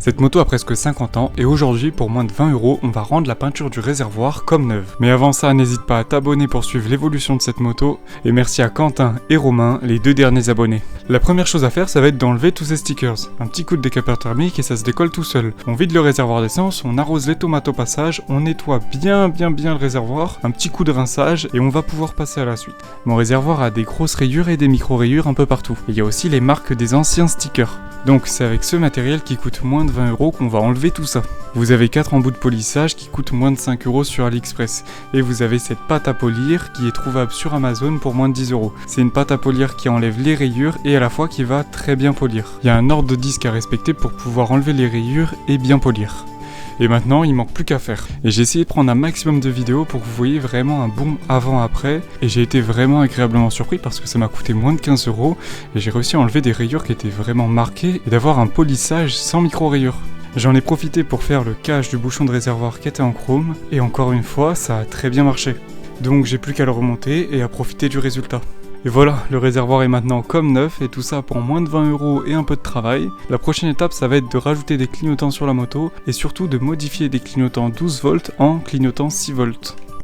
Cette moto a presque 50 ans et aujourd'hui pour moins de 20 €, on va rendre la peinture du réservoir comme neuve. Mais avant ça, n'hésite pas à t'abonner pour suivre l'évolution de cette moto et merci à Quentin et Romain, les 2 derniers abonnés. La première chose à faire, ça va être d'enlever tous ces stickers. Un petit coup de décapeur thermique et ça se décolle tout seul. On vide le réservoir d'essence, on arrose les tomates au passage, on nettoie bien le réservoir, un petit coup de rinçage et on va pouvoir passer à la suite. Mon réservoir a des grosses rayures et des micro-rayures un peu partout. Il y a aussi les marques des anciens stickers. Donc c'est avec ce matériel qui coûte moins de 20 € qu'on va enlever tout ça. Vous avez 4 embouts de polissage qui coûtent moins de 5 € sur AliExpress. Et vous avez cette pâte à polir qui est trouvable sur Amazon pour moins de 10 €. C'est une pâte à polir qui enlève les rayures et à la fois qui va très bien polir. Il y a un ordre de disque à respecter pour pouvoir enlever les rayures et bien polir. Et maintenant, il manque plus qu'à faire. Et j'ai essayé de prendre un maximum de vidéos pour que vous voyez vraiment un bon avant-après. Et j'ai été vraiment agréablement surpris parce que ça m'a coûté moins de 15 € et j'ai réussi à enlever des rayures qui étaient vraiment marquées et d'avoir un polissage sans micro-rayures. J'en ai profité pour faire le cache du bouchon de réservoir qui était en chrome et encore une fois, ça a très bien marché. Donc j'ai plus qu'à le remonter et à profiter du résultat. Et voilà, le réservoir est maintenant comme neuf et tout ça pour moins de 20 € et un peu de travail. La prochaine étape, ça va être de rajouter des clignotants sur la moto et surtout de modifier des clignotants 12 volts en clignotants 6 volts.